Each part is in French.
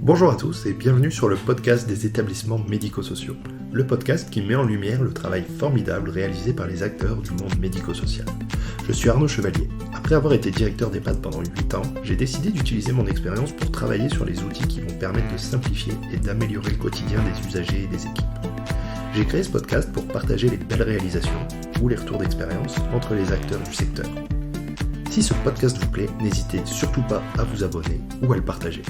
Bonjour à tous et bienvenue sur le podcast des établissements médico-sociaux, le podcast qui met en lumière le travail formidable réalisé par les acteurs du monde médico-social. Je suis Arnaud Chevalier. Après avoir été directeur d'EHPAD pendant 8 ans, j'ai décidé d'utiliser mon expérience pour travailler sur les outils qui vont permettre de simplifier et d'améliorer le quotidien des usagers et des équipes. J'ai créé ce podcast pour partager les belles réalisations ou les retours d'expérience entre les acteurs du secteur. Si ce podcast vous plaît, n'hésitez surtout pas à vous abonner ou à le partager.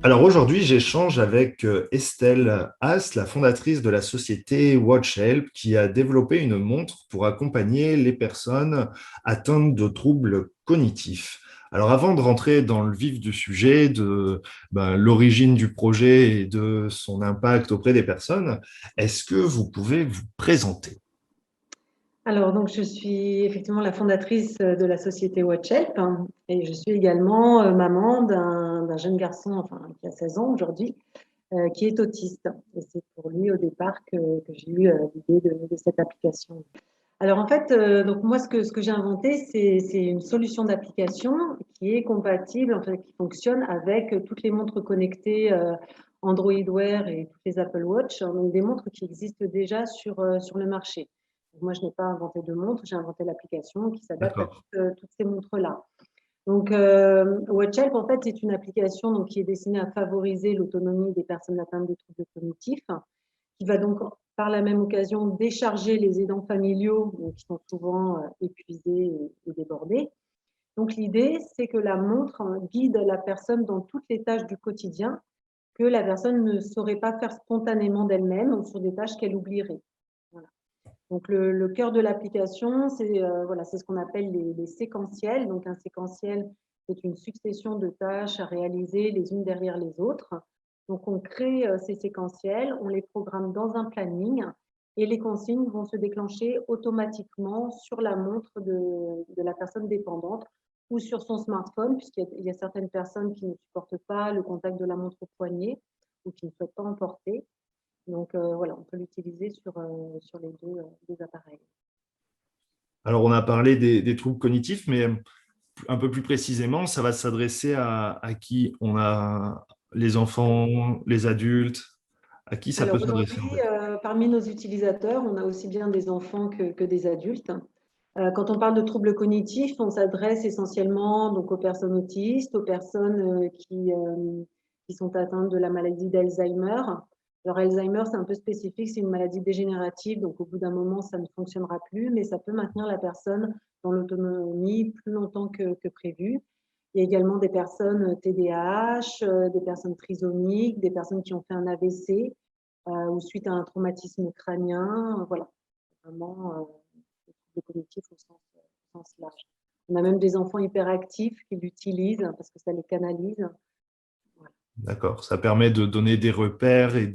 Alors aujourd'hui, j'échange avec Estelle Haas, la fondatrice de la société WatchHelp, qui a développé une montre pour accompagner les personnes atteintes de troubles cognitifs. Alors avant de rentrer dans le vif du sujet, de l'origine du projet et de son impact auprès des personnes, est-ce que vous pouvez vous présenter? Alors, donc, je suis effectivement la fondatrice de la société WatchHelp et je suis également maman d'un jeune garçon, enfin, qui a 16 ans aujourd'hui, qui est autiste. Et c'est pour lui, au départ, que j'ai eu l'idée de cette application. Alors, en fait, donc moi, ce que j'ai inventé, c'est une solution d'application qui est compatible, en fait, qui fonctionne avec toutes les montres connectées Android Wear et toutes les Apple Watch, donc des montres qui existent déjà sur le marché. Donc, moi, je n'ai pas inventé de montre, j'ai inventé l'application qui s'adapte à D'accord. toutes ces montres-là. Donc, WatchHelp, en fait, c'est une application donc, qui est destinée à favoriser l'autonomie des personnes atteintes de troubles cognitifs, qui va donc, par la même occasion, décharger les aidants familiaux qui sont souvent épuisés et débordés. Donc, l'idée, c'est que la montre guide la personne dans toutes les tâches du quotidien que la personne ne saurait pas faire spontanément d'elle-même ou sur des tâches qu'elle oublierait. Voilà. Donc, le cœur de l'application, c'est voilà, ce qu'on appelle les séquentiels. Donc, un séquentiel, c'est une succession de tâches à réaliser les unes derrière les autres. Donc, on crée ces séquentiels, on les programme dans un planning et les consignes vont se déclencher automatiquement sur la montre de la personne dépendante ou sur son smartphone, puisqu'il y a certaines personnes qui ne supportent pas le contact de la montre au poignet ou qui ne souhaitent pas en porter. Donc, voilà, on peut l'utiliser sur les deux appareils. Alors on a parlé des troubles cognitifs, mais un peu plus précisément, ça va s'adresser à qui? On a les enfants, les adultes, à qui ça peut Alors s'adresser en aujourd'hui, fait? parmi nos utilisateurs, on a aussi bien des enfants que des adultes. Quand on parle de troubles cognitifs, on s'adresse essentiellement donc aux personnes autistes, aux personnes qui sont atteintes de la maladie d'Alzheimer. Alors Alzheimer, c'est un peu spécifique, c'est une maladie dégénérative, donc au bout d'un moment, ça ne fonctionnera plus, mais ça peut maintenir la personne dans l'autonomie plus longtemps que prévu. Il y a également des personnes TDAH, des personnes trisomiques, des personnes qui ont fait un AVC ou suite à un traumatisme crânien. Voilà, vraiment les troubles cognitifs au sens large. On a même des enfants hyperactifs qui l'utilisent parce que ça les canalise. Voilà. D'accord, ça permet de donner des repères et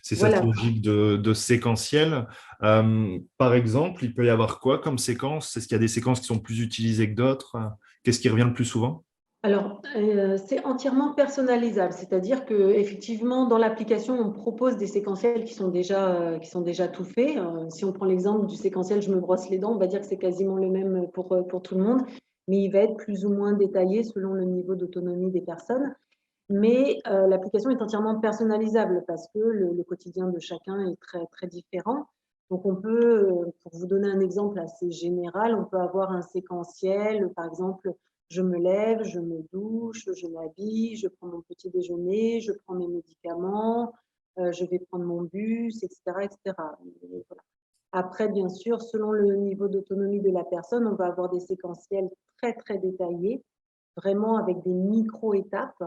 c'est cette Voilà. logique de séquentiel. Par exemple, il peut y avoir quoi comme séquence? Est-ce qu'il y a des séquences qui sont plus utilisées que d'autres? Qu'est-ce qui revient le plus souvent? Alors, c'est entièrement personnalisable, c'est-à-dire qu'effectivement, dans l'application, on propose des séquentiels qui sont déjà tout faits. Si on prend l'exemple du séquentiel «je me brosse les dents», on va dire que c'est quasiment le même pour tout le monde, mais il va être plus ou moins détaillé selon le niveau d'autonomie des personnes. Mais l'application est entièrement personnalisable parce que le quotidien de chacun est très, très différent. Donc, on peut, pour vous donner un exemple assez général, on peut avoir un séquentiel, par exemple, je me lève, je me douche, je m'habille, je prends mon petit déjeuner, je prends mes médicaments, je vais prendre mon bus, etc., etc. Et voilà. Après, bien sûr, selon le niveau d'autonomie de la personne, on va avoir des séquentiels très, très détaillés, vraiment avec des micro-étapes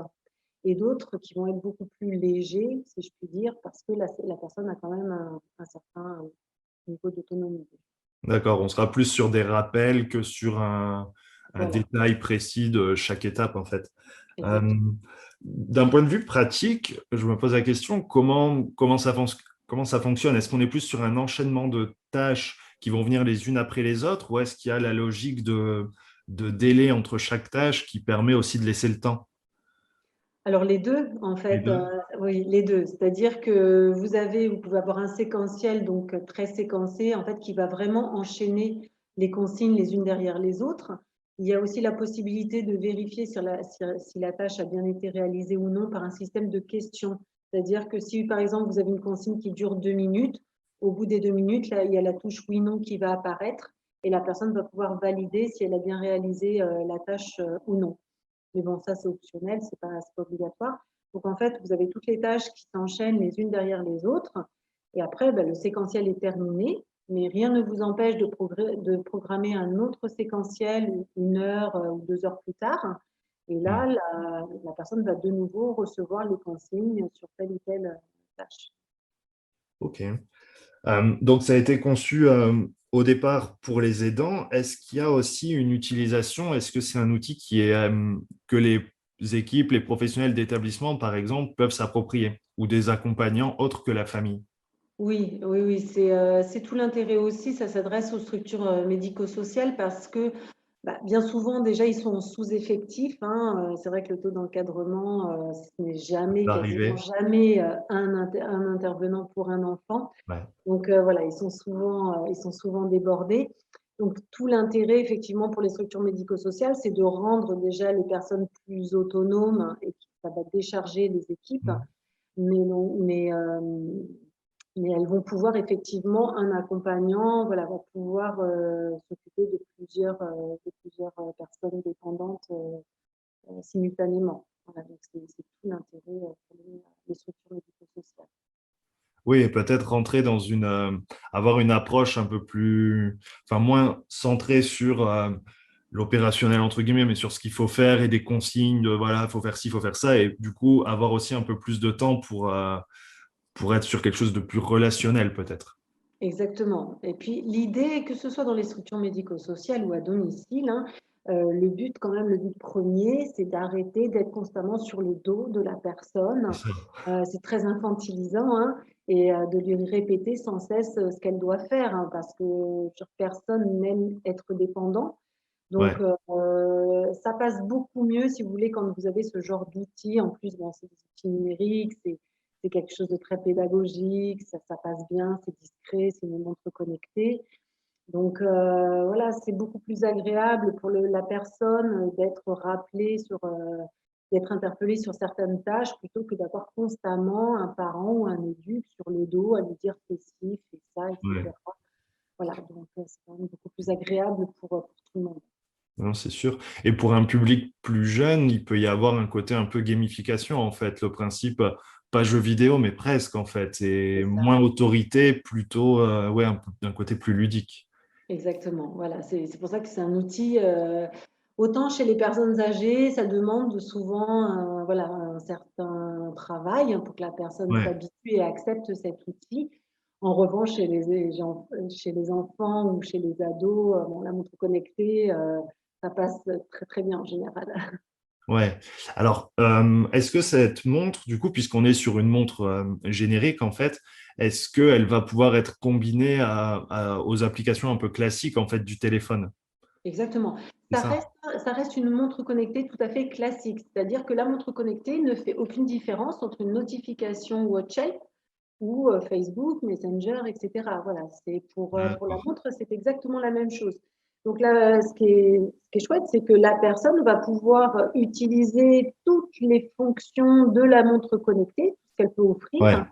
et d'autres qui vont être beaucoup plus légers, si je puis dire, parce que la personne a quand même un certain niveau d'autonomie. D'accord, on sera plus sur des rappels que sur un Voilà, détail précis de chaque étape en fait. Euh, exactement. D'un point de vue pratique, je me pose la question, comment ça fonctionne? Est-ce qu'on est plus sur un enchaînement de tâches qui vont venir les unes après les autres ou est-ce qu'il y a la logique de délai entre chaque tâche qui permet aussi de laisser le temps? Alors les deux, en Les fait, deux. oui, les deux. C'est-à-dire que vous pouvez avoir un séquentiel donc très séquencé, en fait, qui va vraiment enchaîner les consignes les unes derrière les autres. Il y a aussi la possibilité de vérifier si la tâche a bien été réalisée ou non par un système de questions. C'est-à-dire que si, par exemple, vous avez une consigne qui dure 2 minutes, au bout des 2 minutes, là, il y a la touche oui, non qui va apparaître et la personne va pouvoir valider si elle a bien réalisé la tâche ou non. Mais bon, ça, c'est optionnel, c'est pas obligatoire. Donc, en fait, vous avez toutes les tâches qui s'enchaînent les unes derrière les autres. Et après, le séquentiel est terminé, mais rien ne vous empêche de programmer un autre séquentiel 1 heure ou 2 heures plus tard. Et là, la personne va de nouveau recevoir les consignes sur telle ou telle tâche. Ok. Donc, ça a été conçu au départ pour les aidants. Est-ce qu'il y a aussi une utilisation? Est-ce que c'est un outil que les équipes, les professionnels d'établissement, par exemple, peuvent s'approprier ou des accompagnants autres que la famille? Oui, oui, oui, c'est tout l'intérêt aussi. Ça s'adresse aux structures médico-sociales parce que bien souvent, déjà, ils sont sous-effectifs, hein. C'est vrai que le taux d'encadrement, ce n'est jamais, quasiment D'arriver? jamais un intervenant pour un enfant. Ouais. Donc voilà, ils sont souvent débordés. Donc tout l'intérêt, effectivement, pour les structures médico-sociales, c'est de rendre déjà les personnes plus autonomes et ça va décharger les équipes. Mm. Mais non, mais elles vont pouvoir effectivement, un accompagnant, voilà, va pouvoir s'occuper de plusieurs personnes dépendantes simultanément. Voilà, donc c'est tout l'intérêt pour les structures médico-sociales. Oui, et peut-être rentrer avoir une approche un peu plus, enfin moins centrée sur l'opérationnel entre guillemets, mais sur ce qu'il faut faire et des consignes de voilà, il faut faire ci, il faut faire ça, et du coup avoir aussi un peu plus de temps pour être sur quelque chose de plus relationnel peut-être. Exactement. Et puis l'idée, que ce soit dans les structures médico-sociales ou à domicile, hein, le but quand même, le but premier, c'est d'arrêter d'être constamment sur le dos de la personne. C'est ça. C'est très infantilisant, hein, et de lui répéter sans cesse ce qu'elle doit faire, hein, parce que personne n'aime être dépendant. Donc, Ouais, ça passe beaucoup mieux, si vous voulez, quand vous avez ce genre d'outils. En plus, bon, c'est des outils numériques, c'est quelque chose de très pédagogique, ça passe bien, c'est discret, c'est une montre connectée. Donc, voilà, c'est beaucoup plus agréable pour la personne d'être rappelée d'être interpellée sur certaines tâches plutôt que d'avoir constamment un parent ou un éduc sur le dos à lui dire fais ci, fais ça, ouais. etc. Voilà, donc c'est quand même beaucoup plus agréable pour tout le monde. Non, c'est sûr. Et pour un public plus jeune, il peut y avoir un côté un peu gamification, en fait. Le principe, pas jeu vidéo, mais presque, en fait. Et C'est ça. moins autorité, plutôt ouais, d'un côté plus ludique. Exactement, voilà, c'est pour ça que c'est un outil, autant chez les personnes âgées, ça demande souvent, voilà, un certain travail, hein, pour que la personne Ouais, s'habitue et accepte cet outil. En revanche, chez les enfants ou chez les ados, bon, la montre connectée, ça passe très, très bien en général. ouais. Alors, est-ce que cette montre, du coup, puisqu'on est sur une montre générique, en fait, est-ce qu'elle va pouvoir être combinée aux applications un peu classiques, en fait, du téléphone? Exactement. C'est ça? Ça reste une montre connectée tout à fait classique, c'est-à-dire que la montre connectée ne fait aucune différence entre une notification WhatsApp ou Facebook, Messenger, etc. Voilà, c'est pour la D'accord. montre, c'est exactement la même chose. Donc là, ce qui est chouette, c'est que la personne va pouvoir utiliser toutes les fonctions de la montre connectée, ce qu'elle peut offrir, Ouais.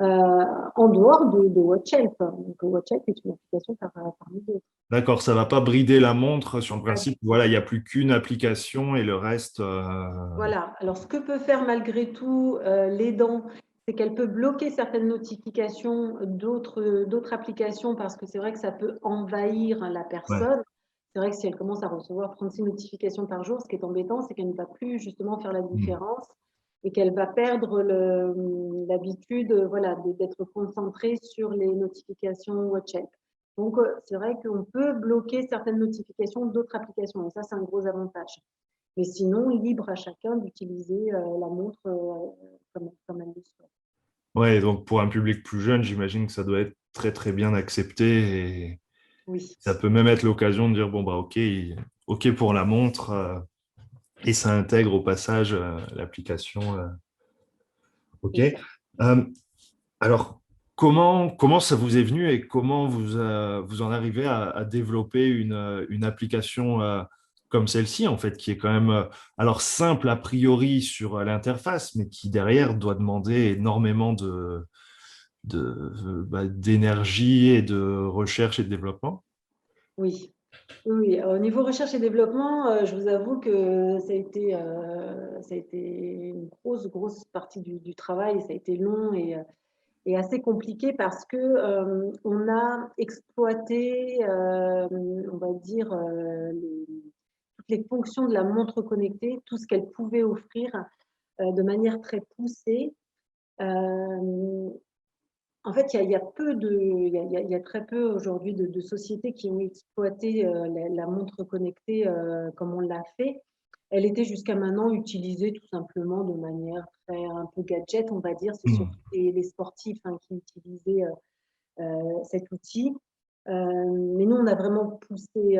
en dehors de WhatsApp. Donc WhatsApp est une application parmi d'autres. D'accord, ça va pas brider la montre sur le principe, voilà, il n'y a plus qu'une application et le reste. Voilà. Alors, ce que peut faire malgré tout l'aidant, c'est qu'elle peut bloquer certaines notifications d'autres applications parce que c'est vrai que ça peut envahir la Ouais, personne. C'est vrai que si elle commence à recevoir 36 notifications par jour, ce qui est embêtant, c'est qu'elle ne va plus justement faire la hmm, différence et qu'elle va perdre l'habitude, voilà, d'être concentrée sur les notifications WhatsApp. Donc, c'est vrai qu'on peut bloquer certaines notifications d'autres applications et ça, c'est un gros avantage. Mais sinon, libre à chacun d'utiliser la montre comme elle le souhaite. ouais, donc pour un public plus jeune, j'imagine que ça doit être très très bien accepté et Oui, ça peut même être l'occasion de dire bon bah ok, ok pour la montre et ça intègre au passage l'application. Ok. c'est ça. Alors comment ça vous est venu et comment vous en arrivez à développer une application comme celle-ci, en fait, qui est quand même alors simple a priori sur l'interface, mais qui derrière doit demander énormément d'énergie et de recherche et de développement. Oui. Oui, au niveau recherche et développement, je vous avoue que ça a été une grosse partie du travail. Ça a été long et assez compliqué parce que on a exploité, on va dire, toutes les fonctions de la montre connectée, tout ce qu'elle pouvait offrir de manière très poussée. Euh, En fait, il y a très peu aujourd'hui de sociétés qui ont exploité la montre connectée comme on l'a fait. Elle était jusqu'à maintenant utilisée tout simplement de manière très un peu gadget, on va dire. C'est surtout les sportifs qui utilisaient cet outil. Mais nous, on a vraiment poussé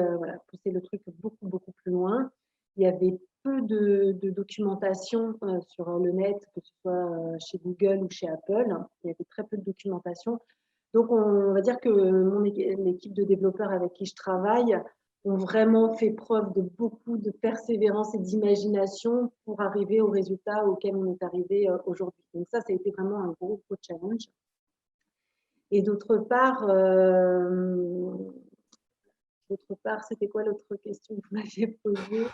le truc beaucoup plus loin. Il y avait peu de documentation sur le net, que ce soit chez Google ou chez Apple. Il y avait très peu de documentation. Donc, on va dire que l'équipe de développeurs avec qui je travaille ont vraiment fait preuve de beaucoup de persévérance et d'imagination pour arriver au résultat auquel on est arrivé aujourd'hui. Donc ça a été vraiment un gros challenge. Et d'autre part, c'était quoi l'autre question que vous m'aviez posée?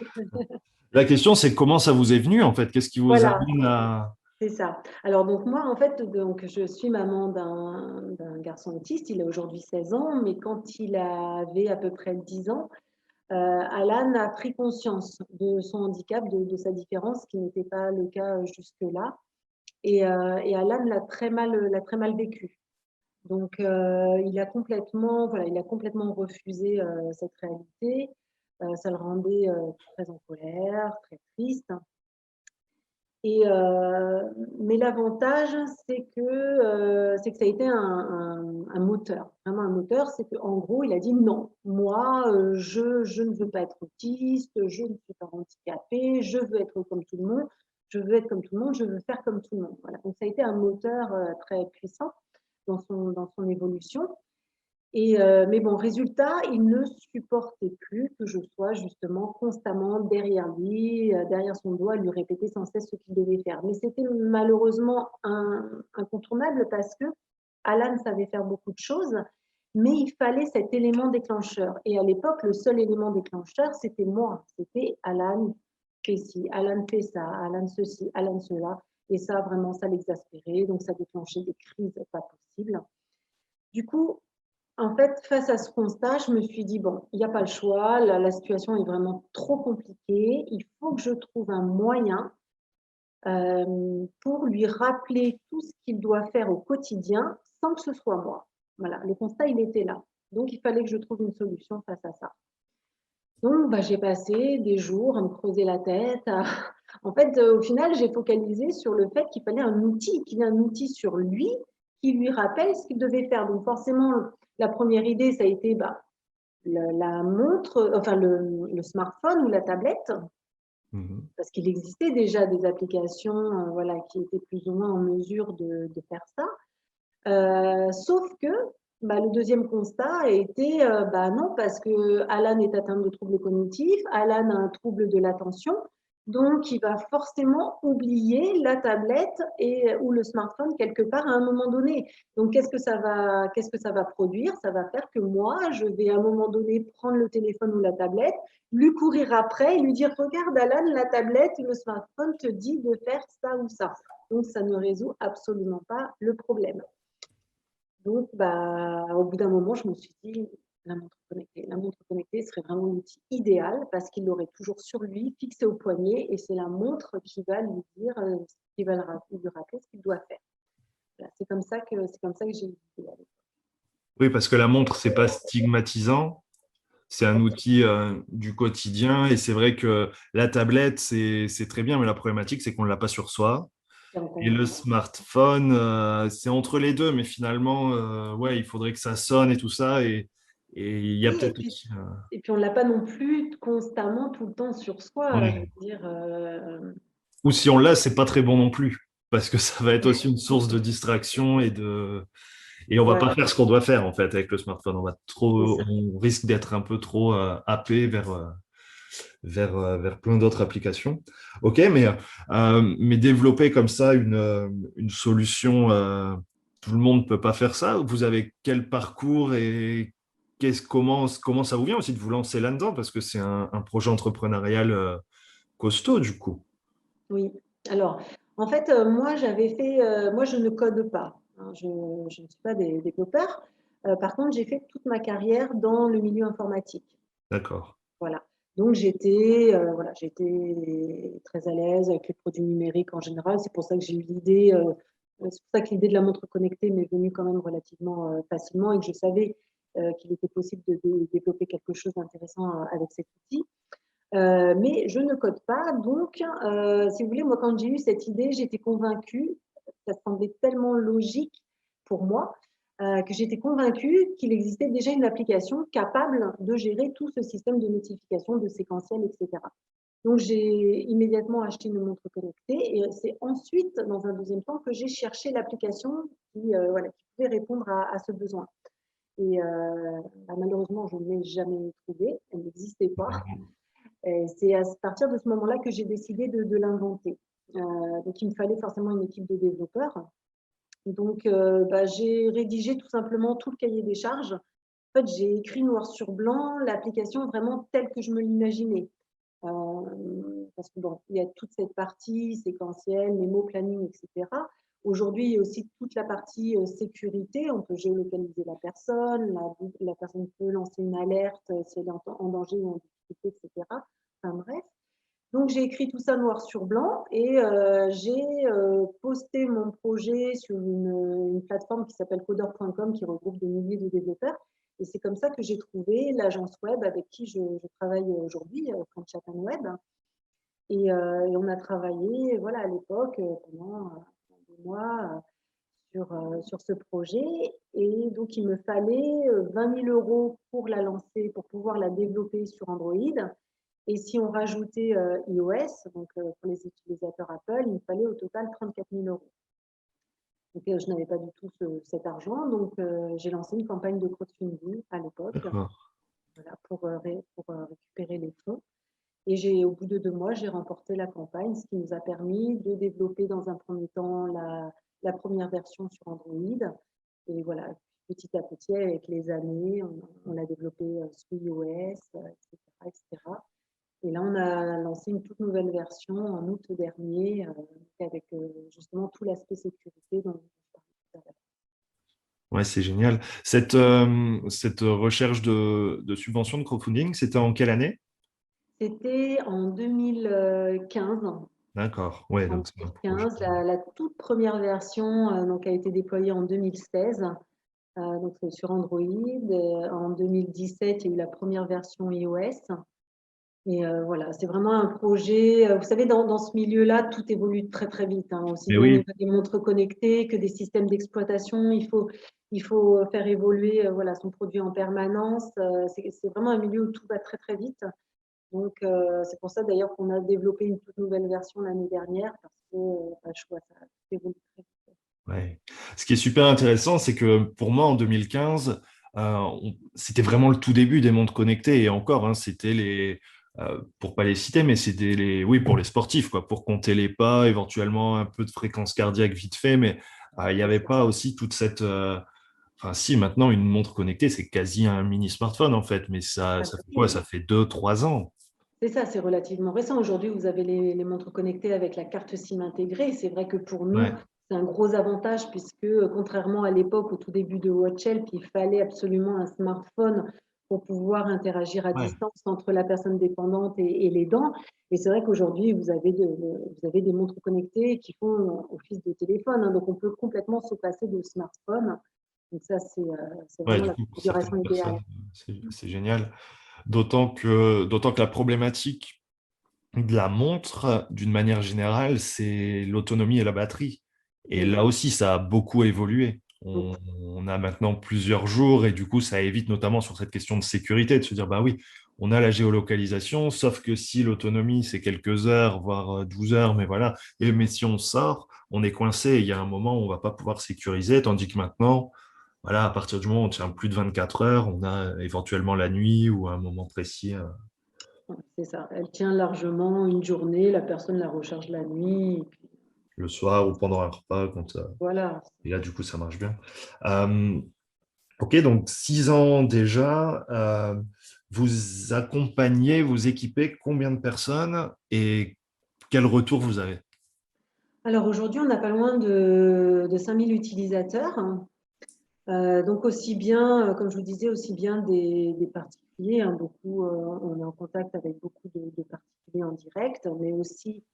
La question, c'est comment ça vous est venu, en fait? Qu'est-ce qui vous Voilà, amène à… c'est ça. Alors, donc moi, en fait, donc, je suis maman d'un garçon autiste. Il a aujourd'hui 16 ans, mais quand il avait à peu près 10 ans, Alan a pris conscience de son handicap, de sa différence, ce qui n'était pas le cas jusque-là. Et Alan l'a très mal vécu. Donc, il a complètement refusé cette réalité. Ça le rendait très en colère, très triste. Mais l'avantage, c'est que ça a été un moteur, vraiment un moteur. C'est qu'en gros, il a dit non, moi, je ne veux pas être autiste, je ne suis pas handicapé, je veux être comme tout le monde, je veux être comme tout le monde, je veux faire comme tout le monde. Voilà. Donc, ça a été un moteur très puissant dans son évolution. Mais bon, résultat, il ne supportait plus que je sois justement constamment derrière lui, derrière son dos, à lui répéter sans cesse ce qu'il devait faire. Mais c'était malheureusement incontournable parce que Alan savait faire beaucoup de choses, mais il fallait cet élément déclencheur. Et à l'époque, le seul élément déclencheur, c'était moi. C'était Alan fait ci, Alan fait ça, Alan ceci, Alan cela. Et ça, vraiment, ça l'exaspérait. Donc, ça déclenchait des crises pas possibles. Du coup, en fait, face à ce constat, je me suis dit, bon, il n'y a pas le choix, la situation est vraiment trop compliquée, il faut que je trouve un moyen pour lui rappeler tout ce qu'il doit faire au quotidien sans que ce soit moi. Voilà, le constat, il était là. Donc, il fallait que je trouve une solution face à ça. Donc, j'ai passé des jours à me creuser la tête. En fait, au final, j'ai focalisé sur le fait qu'il fallait un outil, qu'il ait un outil sur lui qui lui rappelle ce qu'il devait faire. Donc, forcément, la première idée, ça a été la montre, enfin le smartphone ou la tablette, parce qu'il existait déjà des applications qui étaient plus ou moins en mesure de faire ça. Sauf que le deuxième constat a été non, parce que Alan est atteint de troubles cognitifs, Alan a un trouble de l'attention, donc il va forcément oublier la tablette ou le smartphone quelque part à un moment donné. Donc qu'est-ce que ça va produire? Ça va faire que moi, je vais à un moment donné prendre le téléphone ou la tablette, lui courir après et lui dire regarde Alan, la tablette ou le smartphone te dit de faire ça ou ça. Donc ça ne résout absolument pas le problème. Donc, au bout d'un moment, je me suis dit, la montre connectée. La montre connectée serait vraiment l'outil idéal parce qu'il l'aurait toujours sur lui, fixé au poignet, et c'est la montre qui va lui dire, qui va lui rappeler ce qu'il doit faire. Voilà, c'est comme ça que j'ai eu l'idée. Oui, parce que la montre, c'est pas stigmatisant. C'est un outil du quotidien. Et c'est vrai que la tablette, c'est très bien, mais la problématique, c'est qu'on ne l'a pas sur soi. Et le smartphone, c'est entre les deux, mais finalement, ouais, il faudrait que ça sonne et tout ça. Et il y a peut-être aussi… Et puis, on ne l'a pas non plus constamment tout le temps sur soi. Je Ouais. veux dire, Ou si on l'a, c'est pas très bon non plus, parce que ça va être aussi une source de distraction et on va pas faire ce qu'on doit faire en fait avec le smartphone. On risque d'être un peu trop happé vers plein d'autres applications. OK, mais développer comme ça une solution, tout le monde ne peut pas faire ça. Vous avez quel parcours et comment ça vous vient aussi de vous lancer là-dedans? Parce que c'est un projet entrepreneurial costaud, du coup. Oui. Alors, en fait, moi, moi, je ne code pas, hein. Je ne suis pas développeur. Par contre, j'ai fait toute ma carrière dans le milieu informatique. D'accord. Voilà. Donc, j'étais très à l'aise avec les produits numériques en général. C'est pour ça que j'ai eu l'idée, c'est pour ça que l'idée de la montre connectée m'est venue quand même relativement facilement et que je savais qu'il était possible de développer quelque chose d'intéressant avec cet outil. Mais je ne code pas. Donc, si vous voulez, moi, quand j'ai eu cette idée, j'étais convaincue, ça semblait tellement logique pour moi, que j'étais convaincue qu'il existait déjà une application capable de gérer tout ce système de notification, de séquentiel, etc. Donc, j'ai immédiatement acheté une montre connectée et c'est ensuite, dans un deuxième temps, que j'ai cherché l'application voilà, qui pouvait répondre à ce besoin. Et malheureusement, je ne l'ai jamais trouvée, elle n'existait pas. Et c'est à partir de ce moment-là que j'ai décidé de l'inventer. Donc, il me fallait forcément une équipe de développeurs. Donc, j'ai rédigé tout simplement tout le cahier des charges. En fait, j'ai écrit noir sur blanc l'application vraiment telle que je me l'imaginais. Parce que bon, il y a toute cette partie séquentielle, mémo, planning, etc. Aujourd'hui, il y a aussi toute la partie sécurité. On peut géolocaliser la personne, la personne peut lancer une alerte si elle est en danger ou en difficulté, etc. Enfin bref. Donc, j'ai écrit tout ça noir sur blanc et j'ai posté mon projet sur une plateforme qui s'appelle coder.com qui regroupe des milliers de développeurs. Et c'est comme ça que j'ai trouvé l'agence web avec qui je travaille aujourd'hui, French Japan Web. Et on a travaillé voilà, à l'époque pendant des mois sur ce projet. Et donc, il me fallait 20 000 € pour la lancer, pour pouvoir la développer sur Android. Et si on rajoutait iOS, donc pour les utilisateurs Apple, il me fallait au total 34 000 €. Donc, je n'avais pas du tout cet argent. Donc, j'ai lancé une campagne de crowdfunding à l'époque voilà, pour récupérer les fonds. Et au bout de 2 mois, j'ai remporté la campagne, ce qui nous a permis de développer dans un premier temps la première version sur Android. Et voilà, petit à petit, avec les années, on l'a développé sous iOS, etc., etc. Et là, on a lancé une toute nouvelle version en août dernier, avec justement tout l'aspect sécurité dont je parlais tout à l'heure. Ouais, c'est génial. Cette recherche de subvention de crowdfunding, c'était en quelle année? C'était en 2015. D'accord. Ouais, En donc c'est un projet. 2015, la toute première version donc, a été déployée en 2016, donc sur Android. En 2017, il y a eu la première version iOS. Et voilà, c'est vraiment un projet. Vous savez, dans ce milieu-là, tout évolue très très vite, hein, aussi Mais bien au oui, niveau des montres connectées que des systèmes d'exploitation. Il faut faire évoluer voilà, son produit en permanence. C'est vraiment un milieu où tout va très très vite. Donc, c'est pour ça d'ailleurs qu'on a développé une toute nouvelle version l'année dernière parce que je vois ça évolue très vite. ouais. Ce qui est super intéressant, c'est que pour moi, en 2015, c'était vraiment le tout début des montres connectées. Et encore, hein, c'était pour pas les citer, mais c'était oui, pour les sportifs, quoi, pour compter les pas, éventuellement un peu de fréquence cardiaque vite fait, mais il n'y avait pas aussi toute cette. Enfin, si, maintenant, une montre connectée, c'est quasi un mini smartphone, en fait, mais ça fait quoi? Ça fait 2, 3 ans. C'est ça, c'est relativement récent. Aujourd'hui, vous avez les montres connectées avec la carte SIM intégrée. C'est vrai que pour nous, Ouais, c'est un gros avantage puisque, contrairement à l'époque, au tout début de WatchHelp, il fallait absolument un smartphone pour pouvoir interagir à ouais. distance entre la personne dépendante et l'aidant. Et c'est vrai qu'aujourd'hui, vous avez des montres connectées qui font office de téléphone, hein. Donc, on peut complètement se passer de smartphone. Donc, ça, c'est Ouais, vraiment du la coup, pour configuration certaines idéale. personnes, c'est génial. D'autant que la problématique de la montre, d'une manière générale, c'est l'autonomie et la batterie. Et Oui. là aussi, ça a beaucoup évolué. On a maintenant plusieurs jours et du coup, ça évite notamment sur cette question de sécurité de se dire, bah oui, on a la géolocalisation, sauf que si l'autonomie, c'est quelques heures, voire 12 heures, mais voilà, mais si on sort, on est coincé. Il y a un moment où on va pas pouvoir sécuriser, tandis que maintenant, voilà, à partir du moment où on tient plus de 24 heures, on a éventuellement la nuit ou un moment précis. C'est ça. Elle tient largement une journée, la personne la recharge la nuit. Et puis, Le soir ou pendant un repas, voilà. et là, du coup, ça marche bien. Euh, ok, donc 6 ans déjà, vous accompagnez, vous équipez combien de personnes et quel retour vous avez? Alors aujourd'hui, on n'a pas loin de 5000 utilisateurs. Donc aussi bien, comme je vous disais, aussi bien des particuliers, hein, beaucoup, on est en contact avec beaucoup de particuliers en direct, mais aussi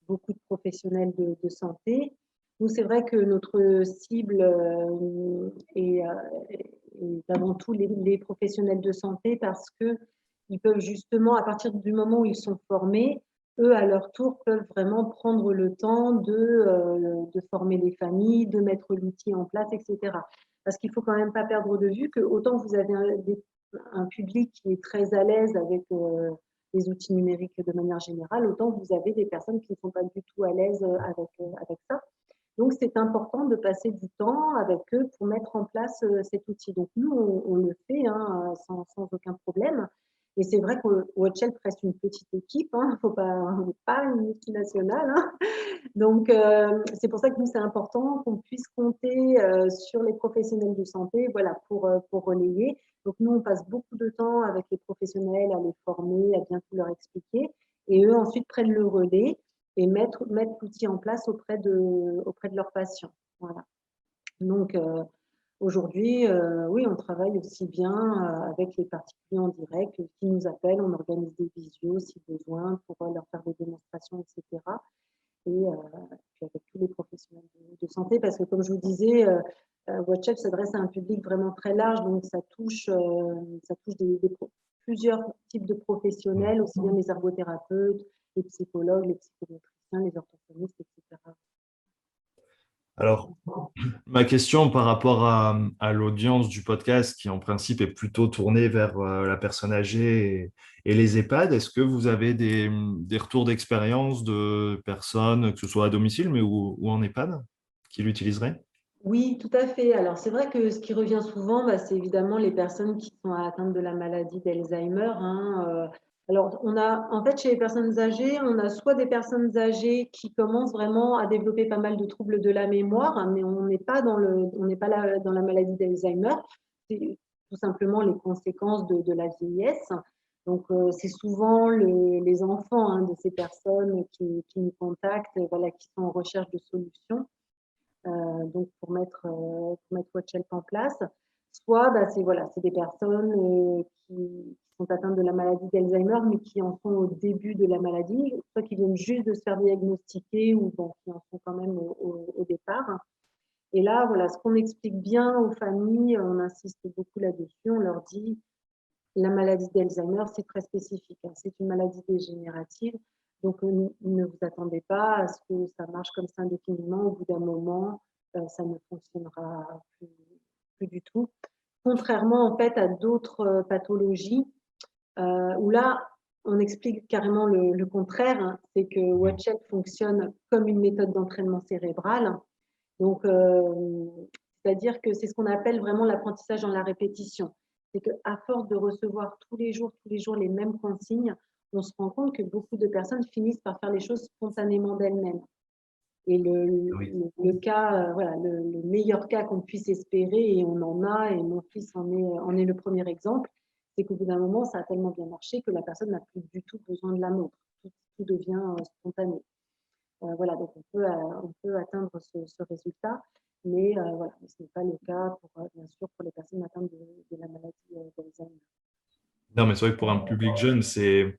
beaucoup de professionnels de santé. Nous, c'est vrai que notre cible est avant tout les professionnels de santé parce qu'ils peuvent justement, à partir du moment où ils sont formés, eux, à leur tour, peuvent vraiment prendre le temps de former les familles, de mettre l'outil en place, etc. Parce qu'il ne faut quand même pas perdre de vue que autant vous avez un public qui est très à l'aise avec les outils numériques de manière générale, autant vous avez des personnes qui ne sont pas du tout à l'aise avec ça. Donc, c'est important de passer du temps avec eux pour mettre en place cet outil. Donc, nous, on le fait hein, sans aucun problème. Et c'est vrai que Watchel reste une petite équipe, hein, faut pas une multinationale. Hein. Donc, c'est pour ça que nous, c'est important qu'on puisse compter sur les professionnels de santé voilà, pour relayer. Donc, nous, on passe beaucoup de temps avec les professionnels à les former, à bien tout leur expliquer. Et eux, ensuite, prennent le relais et mettre l'outil en place auprès de leurs patients. Voilà. Donc, aujourd'hui, oui, on travaille aussi bien avec les particuliers en direct qui nous appellent, on organise des visios si besoin pour leur faire des démonstrations, etc. Et puis avec tous les professionnels de santé, parce que comme je vous disais, WatchUp s'adresse à un public vraiment très large, donc ça touche plusieurs types de professionnels, aussi bien les ergothérapeutes, les psychologues, les psychométriciens, les orthophonistes, etc. Alors, ma question par rapport à l'audience du podcast, qui en principe est plutôt tournée vers la personne âgée et les EHPAD, est-ce que vous avez des retours d'expérience de personnes, que ce soit à domicile mais ou en EHPAD, qui l'utiliseraient? Oui, tout à fait. Alors, c'est vrai que ce qui revient souvent, bah, c'est évidemment les personnes qui sont atteintes de la maladie d'Alzheimer. Hein. Alors, en fait, chez les personnes âgées, on a soit des personnes âgées qui commencent vraiment à développer pas mal de troubles de la mémoire, hein, mais on n'est pas dans la maladie d'Alzheimer. C'est tout simplement les conséquences de la vieillesse. Donc, c'est souvent les enfants hein, de ces personnes qui nous contactent, voilà, qui sont en recherche de solutions. Donc pour mettre WatchHelp en place. Soit bah, c'est des personnes qui sont atteintes de la maladie d'Alzheimer, mais qui en sont au début de la maladie, soit qui viennent juste de se faire diagnostiquer ou bon, qui en sont quand même au départ. Et là, voilà, ce qu'on explique bien aux familles, on insiste beaucoup là-dessus, on leur dit la maladie d'Alzheimer, c'est très spécifique. Hein. C'est une maladie dégénérative. Donc, ne vous attendez pas à ce que ça marche comme ça indéfiniment. Au bout d'un moment, ça ne fonctionnera plus du tout. Contrairement, en fait, à d'autres pathologies où là, on explique carrément le contraire. Hein. C'est que WatchHelp fonctionne comme une méthode d'entraînement cérébral. Donc, c'est-à-dire que c'est ce qu'on appelle vraiment l'apprentissage dans la répétition. C'est qu'à force de recevoir tous les jours les mêmes consignes, on se rend compte que beaucoup de personnes finissent par faire les choses spontanément d'elles-mêmes. Et le cas, voilà, le meilleur cas qu'on puisse espérer, et on en a, et mon fils en est le premier exemple, c'est qu'au bout d'un moment, ça a tellement bien marché que la personne n'a plus du tout besoin de la montre. Tout devient spontané. Voilà, donc on peut atteindre ce résultat, mais voilà, ce n'est pas le cas bien sûr pour les personnes atteintes de la maladie d'Alzheimer. Non, mais c'est vrai que pour un public jeune, c'est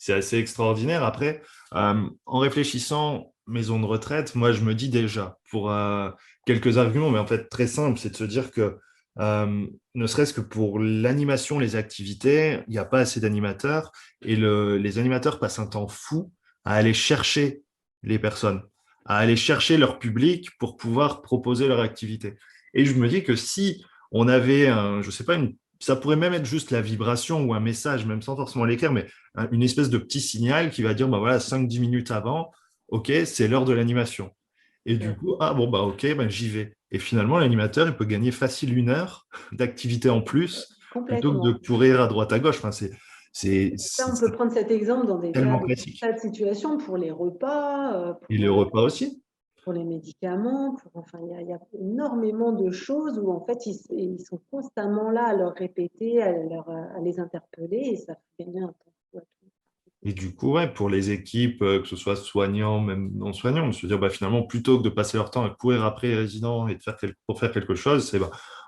assez extraordinaire. Après, en réfléchissant maison de retraite, moi, je me dis déjà, pour quelques arguments, mais en fait très simple, c'est de se dire que ne serait-ce que pour l'animation, les activités, il n'y a pas assez d'animateurs et les animateurs passent un temps fou à aller chercher les personnes, à aller chercher leur public pour pouvoir proposer leur activité. Et je me dis que si on avait, je sais pas, ça pourrait même être juste la vibration ou un message, même sans forcément l'écrire, mais une espèce de petit signal qui va dire, bah voilà, 5-10 minutes avant, OK, c'est l'heure de l'animation. Et du coup, ah bon, bah OK, bah, j'y vais. Et finalement, l'animateur, il peut gagner facile 1 heure d'activité en plus, plutôt que de Complètement. courir à droite à gauche. Enfin, Ça, on peut prendre cet exemple dans des tellement classique. tas de situations pour les repas, Et les repas aussi. pour les médicaments. Enfin, il y a énormément de choses où, en fait, ils sont constamment là à leur répéter, à les interpeller, et ça fait gagner un temps fou à tout. Et du coup, ouais, pour les équipes, que ce soit soignants, même non soignants, se dire finalement, plutôt que de passer leur temps à courir après les résidents et pour faire quelque chose,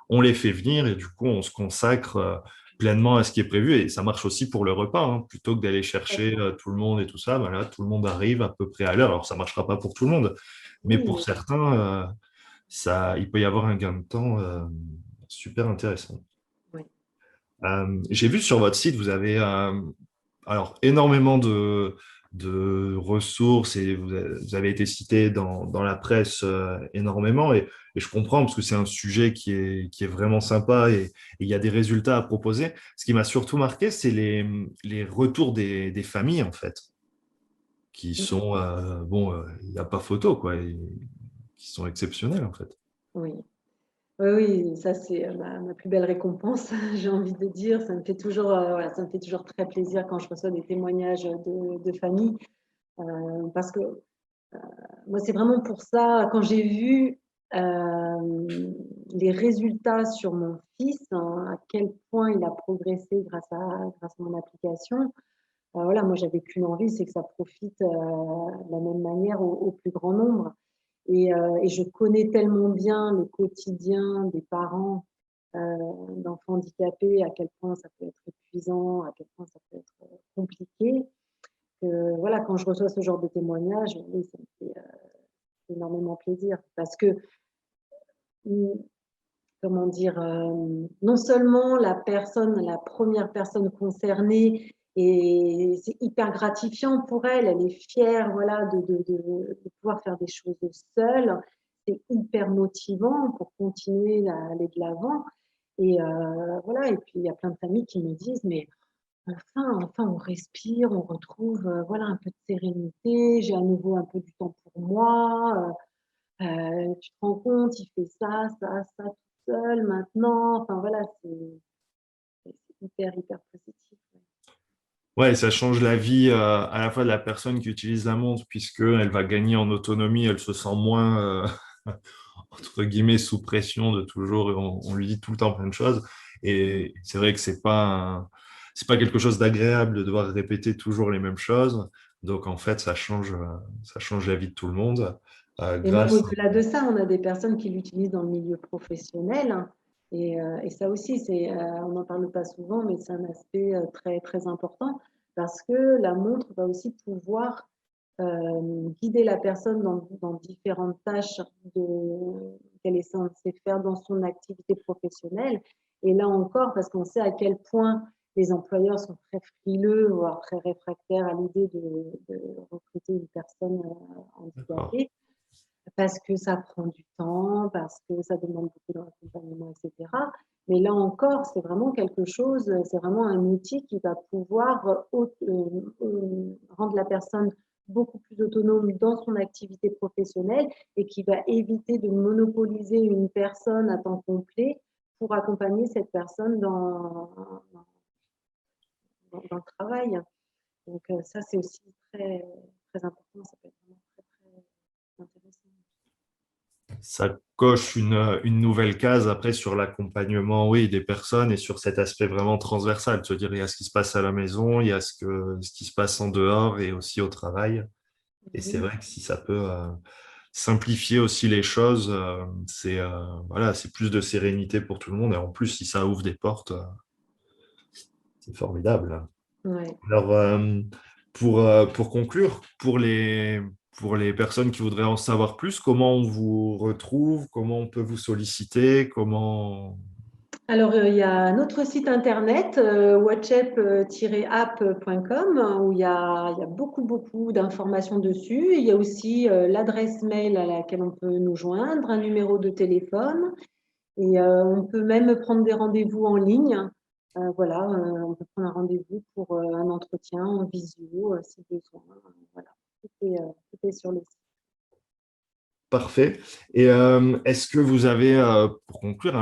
on les fait venir et du coup, on se consacre pleinement à ce qui est prévu. Et ça marche aussi pour le repas, hein. Plutôt que d'aller chercher tout le monde et tout ça, là, tout le monde arrive à peu près à l'heure. Alors, ça ne marchera pas pour tout le monde, mais pour certains, il peut y avoir un gain de temps super intéressant. Oui. J'ai vu sur votre site, vous avez alors, énormément de ressources et vous avez été cité dans la presse énormément et je comprends parce que c'est un sujet qui est vraiment sympa et il y a des résultats à proposer. Ce qui m'a surtout marqué, c'est les retours des familles, en fait, qui sont, il n'y a pas photo, quoi, qui sont exceptionnels, en fait. Oui. Oui, ça c'est ma plus belle récompense, j'ai envie de dire. Ça me fait toujours, voilà, ça me fait toujours très plaisir quand je reçois des témoignages de familles, parce que moi c'est vraiment pour ça, quand j'ai vu les résultats sur mon fils, hein, à quel point il a progressé grâce à mon application. Voilà, moi j'avais qu'une envie, c'est que ça profite de la même manière au plus grand nombre. Et je connais tellement bien le quotidien des parents d'enfants handicapés, à quel point ça peut être épuisant, à quel point ça peut être compliqué, que voilà, quand je reçois ce genre de témoignages, oui, ça me fait énormément plaisir. Parce que, comment dire, non seulement la première personne concernée, et c'est hyper gratifiant pour elle, elle est fière, voilà, de pouvoir faire des choses seule. C'est hyper motivant pour continuer à aller de l'avant. Et voilà, et puis il y a plein de familles qui me disent, mais enfin, on respire, on retrouve voilà, un peu de sérénité, j'ai à nouveau un peu du temps pour moi. Tu te rends compte, il fait ça tout seul maintenant. Enfin voilà, c'est hyper positif. Ouais, ça change la vie à la fois de la personne qui utilise la montre, puisqu'elle va gagner en autonomie, elle se sent moins, entre guillemets, sous pression de toujours, on lui dit tout le temps plein de choses. Et c'est vrai que c'est pas quelque chose d'agréable de devoir répéter toujours les mêmes choses. Donc, en fait, ça change la vie de tout le monde. Et même Grâce. au-delà de ça, on a des personnes qui l'utilisent dans le milieu professionnel, hein. Et ça aussi, on n'en parle pas souvent, mais c'est un aspect très important, parce que la montre va aussi pouvoir guider la personne dans différentes tâches qu'elle est censée faire dans son activité professionnelle. Et là encore, parce qu'on sait à quel point les employeurs sont très frileux, voire très réfractaires à l'idée de recruter une personne D'accord. handicapée, parce que ça prend du temps, parce que ça demande beaucoup d'accompagnement, etc. Mais là encore, c'est vraiment quelque chose, c'est vraiment un outil qui va pouvoir rendre la personne beaucoup plus autonome dans son activité professionnelle et qui va éviter de monopoliser une personne à temps complet pour accompagner cette personne dans le travail. Donc ça, c'est aussi très important, ça peut être vraiment très intéressant. Ça coche une nouvelle case après sur l'accompagnement, oui, des personnes et sur cet aspect vraiment transversal, de se dire il y a ce qui se passe à la maison, il y a ce qui se passe en dehors et aussi au travail. Et c'est Oui. vrai que si ça peut simplifier aussi les choses, voilà, c'est plus de sérénité pour tout le monde. Et en plus, si ça ouvre des portes, c'est formidable. Ouais. Alors, pour conclure, pour les personnes qui voudraient en savoir plus, comment on vous retrouve, comment on peut vous solliciter, comment... Alors, il y a notre site internet, watchup-app.com, où il y a beaucoup d'informations dessus. Il y a aussi l'adresse mail à laquelle on peut nous joindre, un numéro de téléphone, et on peut même prendre des rendez-vous en ligne. Voilà, on peut prendre un rendez-vous pour un entretien en visio, si besoin. Voilà, tout est sur le site. Parfait. Et est-ce que vous avez, pour conclure,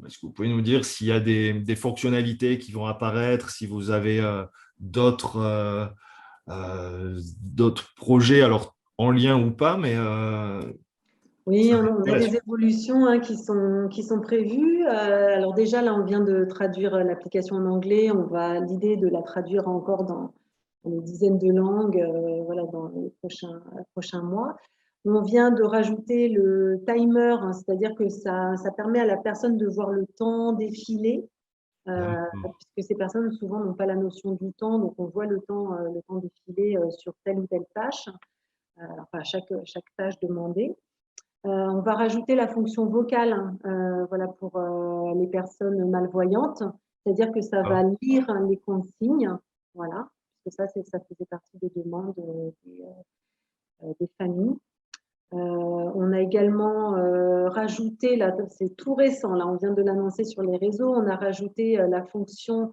est-ce que vous pouvez nous dire s'il y a des fonctionnalités qui vont apparaître, si vous avez d'autres d'autres projets, alors en lien ou pas, mais Oui, ça on a m'intéresse. des évolutions qui sont prévues. Alors déjà, là, on vient de traduire l'application en anglais. L'idée de la traduire encore dans une dizaine de langues, voilà, dans les prochains mois. On vient de rajouter le timer, hein, c'est-à-dire que ça permet à la personne de voir le temps défiler, D'accord. puisque ces personnes souvent n'ont pas la notion du temps, donc on voit le temps défiler sur telle ou telle tâche, enfin chaque tâche demandée. On va rajouter la fonction vocale, hein, voilà, pour les personnes malvoyantes, c'est-à-dire que ça va Ah, lire les consignes, voilà, parce que ça faisait partie des demandes des familles. On a également rajouté, là, c'est tout récent, là, on vient de l'annoncer sur les réseaux, on a rajouté la fonction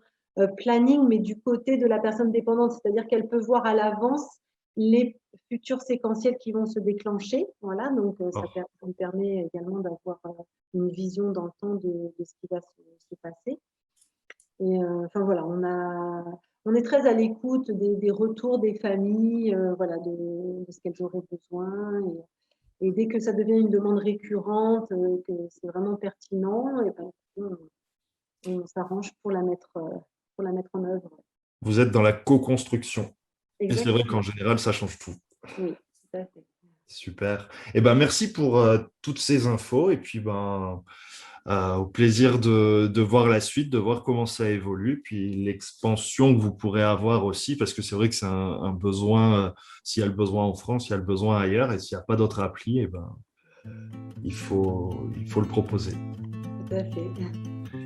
planning, mais du côté de la personne dépendante, c'est-à-dire qu'elle peut voir à l'avance les futurs séquentiels qui vont se déclencher. Voilà, donc ça ah. lui permet également d'avoir une vision dans le temps de ce qui va se passer. Et enfin voilà, on est très à l'écoute des retours des familles, voilà, de ce qu'elles auraient besoin. Et dès que ça devient une demande récurrente, que c'est vraiment pertinent, et ben, on s'arrange pour la mettre en œuvre. Vous êtes dans la co-construction. Et c'est vrai qu'en Exactement. général, ça change tout. Oui, tout à fait. Super. Eh ben, merci pour toutes ces infos. Et puis, au plaisir de voir la suite, de voir comment ça évolue, puis l'expansion que vous pourrez avoir aussi, parce que c'est vrai que c'est un besoin, s'il y a le besoin en France, il y a le besoin ailleurs, et s'il n'y a pas d'autre appli, eh ben, il faut le proposer. Tout à fait.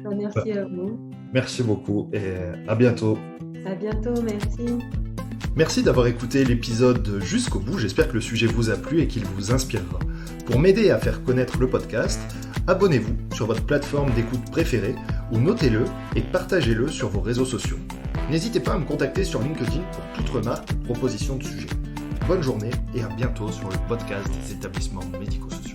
Bah, Merci à vous. merci beaucoup et à bientôt. À bientôt, merci. Merci d'avoir écouté l'épisode jusqu'au bout, j'espère que le sujet vous a plu et qu'il vous inspirera. Pour m'aider à faire connaître le podcast, abonnez-vous sur votre plateforme d'écoute préférée ou notez-le et partagez-le sur vos réseaux sociaux. N'hésitez pas à me contacter sur LinkedIn pour toute remarque ou proposition de sujet. Bonne journée et à bientôt sur le podcast des établissements médico-sociaux.